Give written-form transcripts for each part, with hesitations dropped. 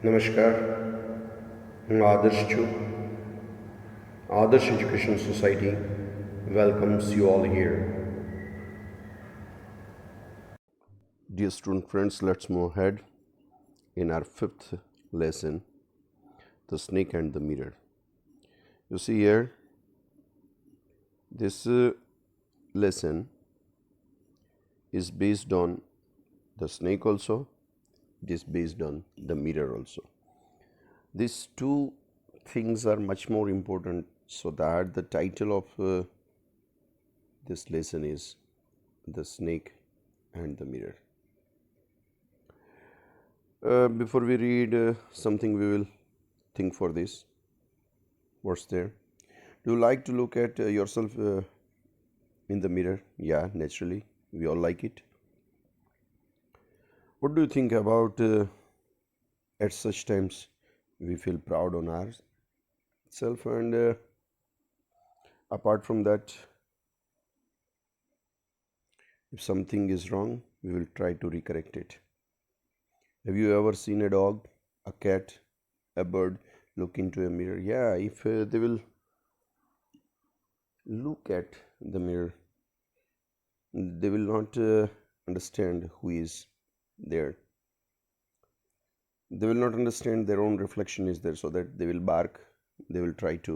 નમસ્કાર, હું આદર્શ છું. Adarsh Education Society welcomes you all here. Dear student friends, let's move ahead in our fifth lesson, the snake and the mirror. You see here, this lesson is based on the snake also, it is based on the mirror also. These two things are much more important, so that the title of this lesson is the snake and the mirror. Before we read something, we will think for this. What's there? Do you like to look at yourself in the mirror? Yeah, naturally, we all like it. What do you think about at such times we feel proud on ourselves, and apart from that, if something is wrong, we will try to recorrect it. Have you ever seen a dog, a cat, a bird look into a mirror? Yeah, if they will look at the mirror, they will not understand who is there. They will not understand their own reflection is there, so that they will bark, they will try to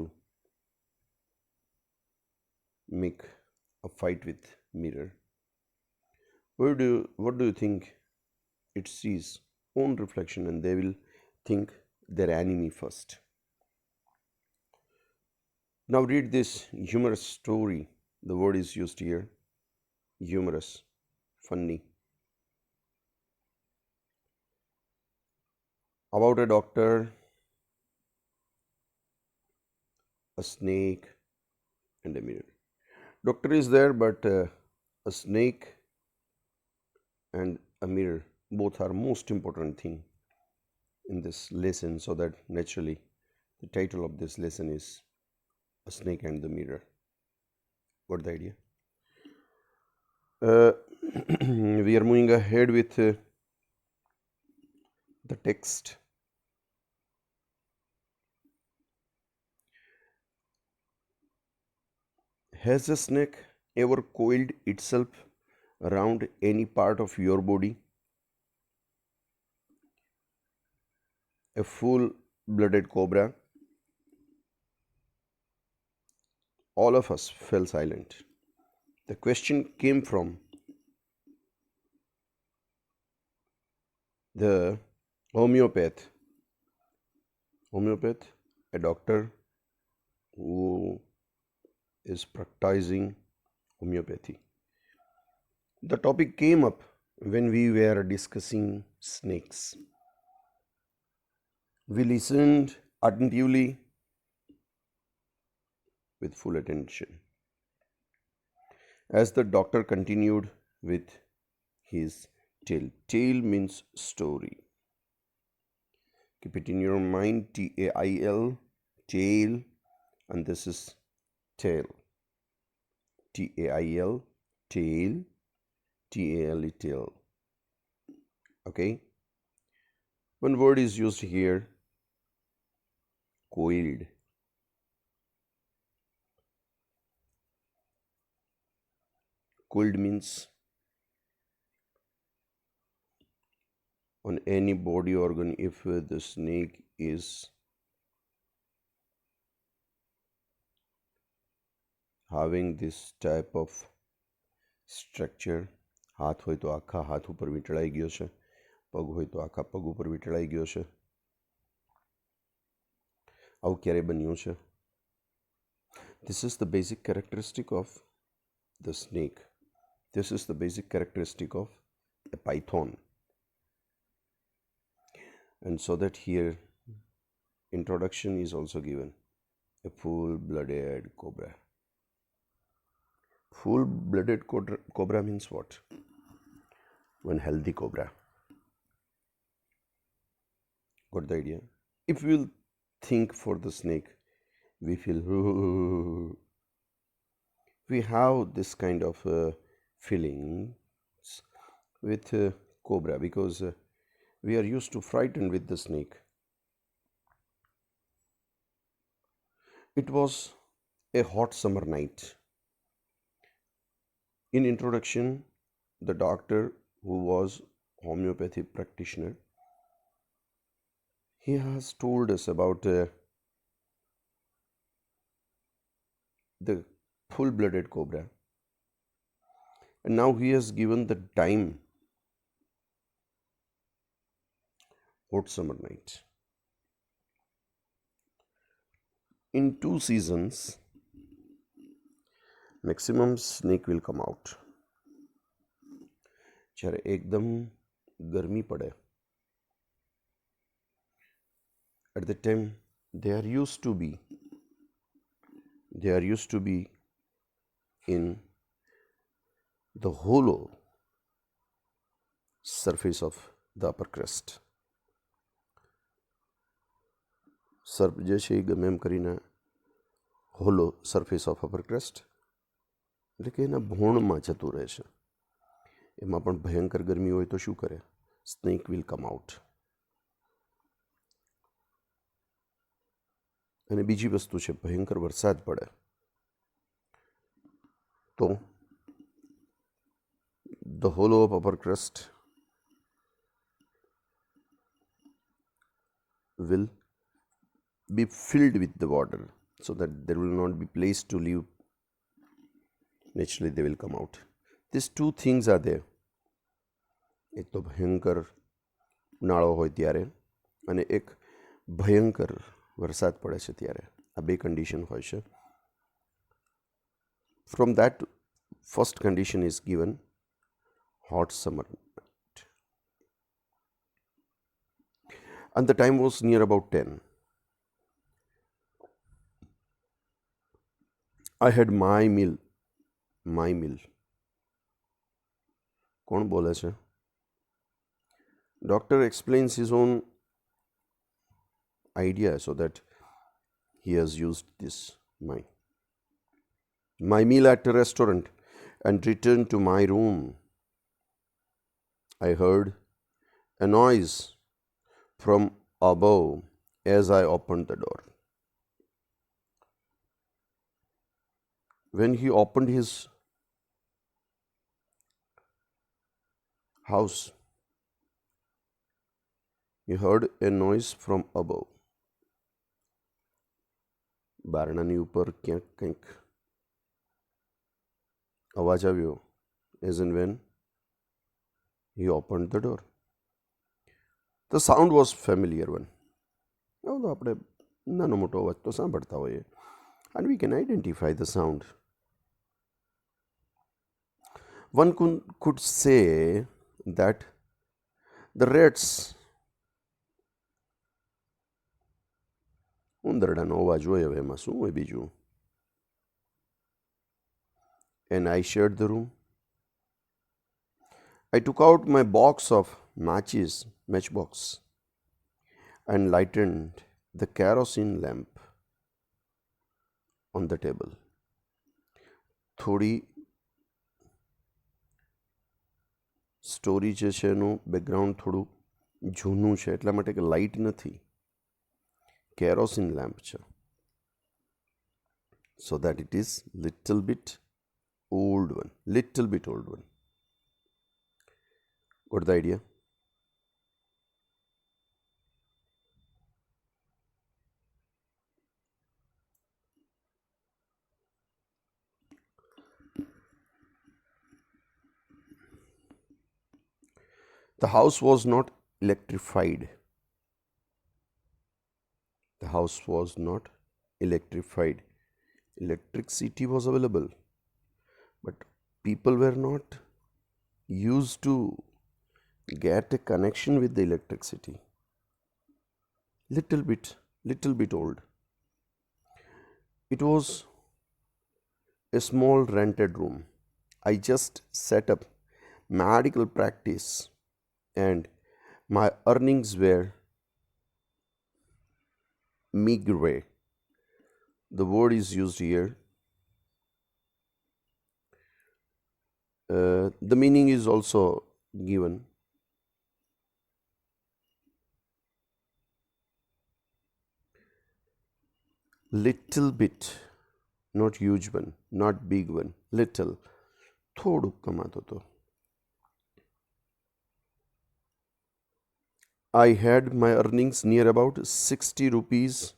make a fight with mirror. What do you think? It sees own reflection, and they will think their enemy first. Now read this humorous story. The word is used here, humorous, funny, about a doctor, a snake, and a mirror. Doctor is there, but a snake and a mirror both are most important thing in this lesson, so that naturally the title of this lesson is a snake and the mirror. Got the idea? We are moving ahead with the text. Has a snake ever coiled itself around any part of your body? A full-blooded cobra? All of us fell silent. The question came from the homeopath, a doctor who is practicing homeopathy. The topic came up when we were discussing snakes. We listened attentively with full attention as the doctor continued with his tale. Tale means story. Keep it in your mind, T-A-I-L, tale, and this is tale. T-A-I-L, tale, T-A-L-E, tale. Okay? One word is used here, coiled. Coiled means on any body organ. If the snake is having this type of structure, હાથ હોય તો આખા હાથ ઉપર વીંટળાઈ ગયો છે, પગ હોય તો આખા પગ ઉપર વીંટળાઈ ગયો છે. આવું ક્યારે બન્યું છે? This is the basic characteristic of the snake. This is the basic characteristic of a python. And so that here introduction is also given, a full-blooded cobra. Full-blooded cobra means what? One healthy cobra. Got the idea? If we will think for the snake, we feel we have this kind of feelings with cobra, because we are used to frightened with the snake. It was a hot summer night. In introduction, the doctor, who was homeopathy practitioner, he has told us about the full-blooded cobra, and now he has given the time, hot summer night. In 2 seasons, maximum snake will come out. જ્યારે એકદમ ગરમી પડે, at the time they are used to be in the hollow surface of the upper crust. સર્પ જે છે એ ગમે એમ કરીને hollow surface of upper crust એટલે કે એના ભોણમાં જતું રહે છે. એમાં પણ ભયંકર ગરમી હોય તો શું કરે? Snake will come out. અને બીજી વસ્તુ છે, ભયંકર વરસાદ પડે તો the hollow of upper crust will be filled with the water so that there will not be place to live. Naturally they will come out. These two things are there. એક તો ભયંકર ઉનાળો હોય ત્યારે અને એક ભયંકર વરસાદ પડે છે ત્યારે. આ બે કન્ડિશન હોય છે. From that first condition is given hot summer night. And the time was near about 10. I had my meal. કોણ બોલે છે? Doctor explains his own idea so that he has used this my meal at a restaurant and returned to my room. I heard a noise from above as I opened the door. When he opened his house, he heard a noise from above. બારણાની ઉપર ક્યાંક કંઈક અવાજ આવ્યો, as and when he opened the door. The sound was familiar one. હવે તો આપણે નાનો મોટો અવાજ તો સાંભળતા હોઈએ, and we can identify the sound. One could say that the rats, ઉંદરડાનો અવાજ હોય, હવે એમાં શું હોય બીજું? And I shared the room. I took out my box of matchbox, and lightened the kerosene lamp on the table. થોડી story જે છે એનું બેકગ્રાઉન્ડ થોડું જૂનું છે, એટલા માટે કે લાઇટ નથી, કેરોસીન લેમ્પ છે. So that it is little bit old one. Got the idea? The house was not electrified. Electricity was available, but people were not used to get a connection with the electricity. Little bit old. It was a small rented room. I just set up medical practice and my earnings were meager. The word is used here. The meaning is also given. Little bit, not huge one, not big one, little. થોડુંક કમાતો હતો. I had my earnings near about 60 rupees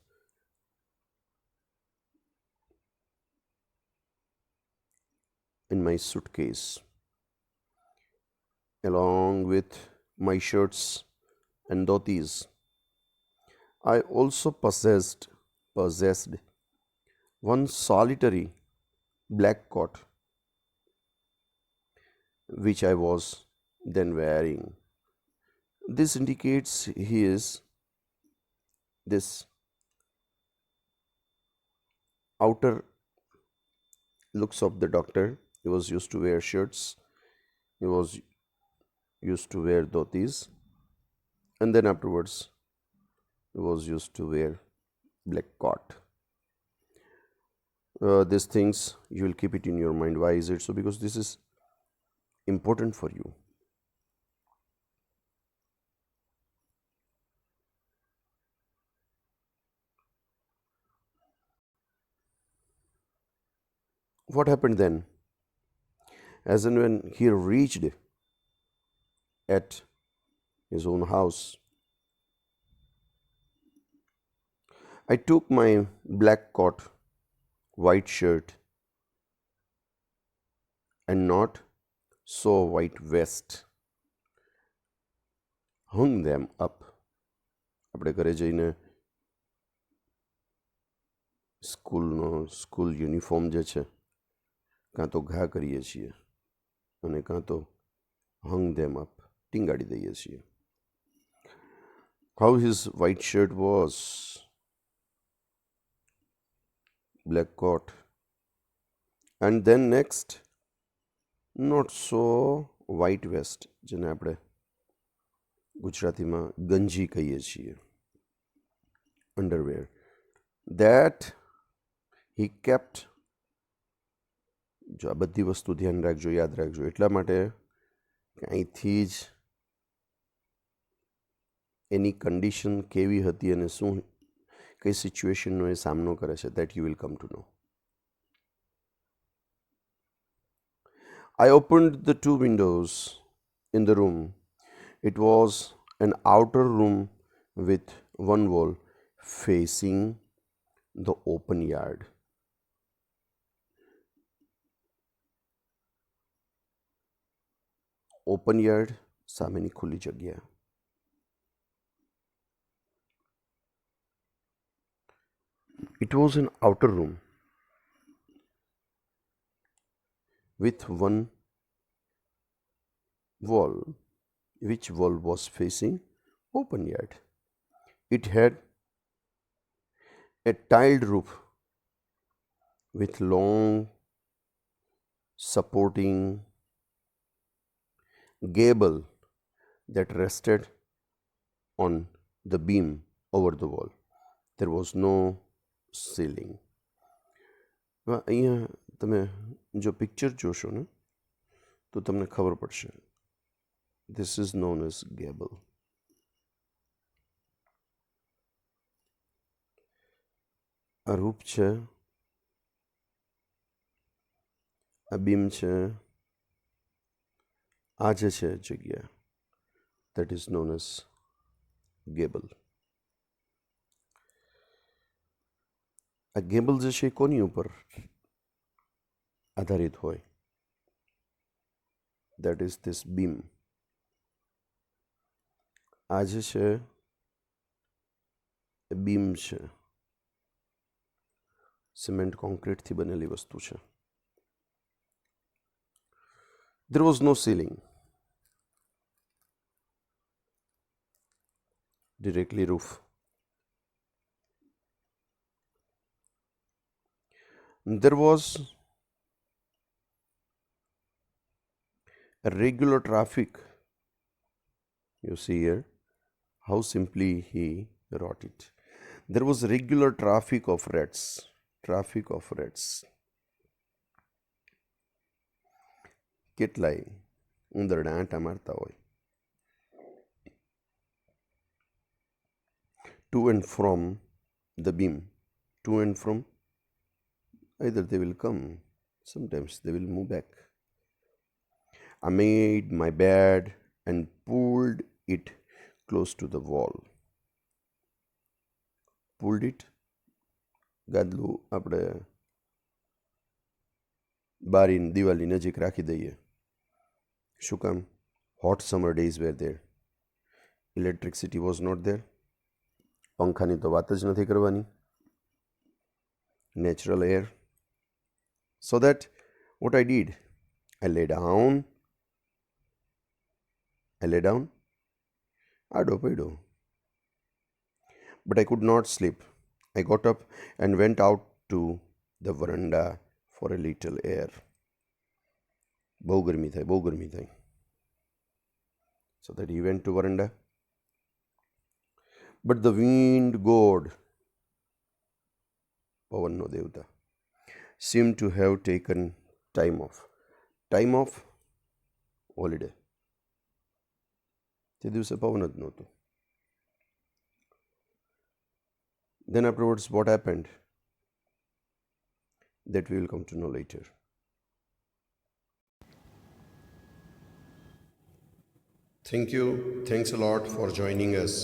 in my suitcase, along with my shirts and dhotis. I also possessed one solitary black coat, which I was then wearing. This indicates he is this outer looks of the doctor. He was used to wear shirts, he was used to wear dhotis, and then afterwards he was used to wear black coat. These things you will keep it in your mind. Why is it so? Because this is important for you. What happened then? As and when he reached at his own house, I took my black coat, white shirt, and not so white vest, hung them up. આપણે ઘરે જઈને school uniform જે છે કાં તો ઘા કરીએ છીએ અને કાં તો hung them up, ટીંગાડી દઈએ છીએ. How his white shirt was, black coat, and then next not so white vest, જેને આપણે ગુજરાતીમાં ગંજી કહીએ છીએ, underwear, that he kept. જો આ બધી વસ્તુ ધ્યાન રાખજો, યાદ રાખજો, એટલા માટે કે અહીંથી જ એની કન્ડિશન કેવી હતી અને શું કઈ સિચ્યુએશનનો એ સામનો કરે છે, that you will come to know. I opened the two windows in the room. It was an outer room with one wall facing the open yard. Open yard, સામેની ખુલ્લી જગ્યા. It was an outer room with one wall, which wall was facing open yard. It had a tiled roof with long supporting gable that rested on the beam over the wall. There was no ceiling. અહીંયા તમે જો picture જોશો ને તો તમને ખબર પડશે. This is known as gable. આ રૂપ છે, આ બીમ છે, આ જે છે જગ્યા, that is known as gable. આ ગેબલ જે છે એ કોની ઉપર આધારિત હોય? That is this beam. આ જે છે એ બીમ છે, સિમેન્ટ કોન્ક્રીટથી બનેલી વસ્તુ છે. There was no ceiling. Directly roof. There was a regular traffic. You see here how simply he wrote it. There was regular traffic of rats. Traffic of rats. કેટલાય ઉંદરડા આંટા મારતા હોય. To and from the beam, to and from. Either they will come, sometimes they will move back. I made my bed and pulled it close to the wall. Pulled it, ગાદલું આપણે બારીની દિવાલની નજીક રાખી દઈએ. શું કામ? Hot summer days were there. Electricity was not there. પંખાની તો વાત જ નથી કરવાની. Natural air. So that what I did, I lay down. આડો પડ્યો. But I could not sleep. I got up and went out to the veranda for a little air. બહુ ગરમી થાય. So that he went to veranda. But the wind god, પવનનો દેવતા, seemed to have taken time off. Time off, holiday. તે દિવસે પવન જ નહોતું. Then afterwards, what happened? That we will come to know later. Thank you. Thanks a lot for joining us.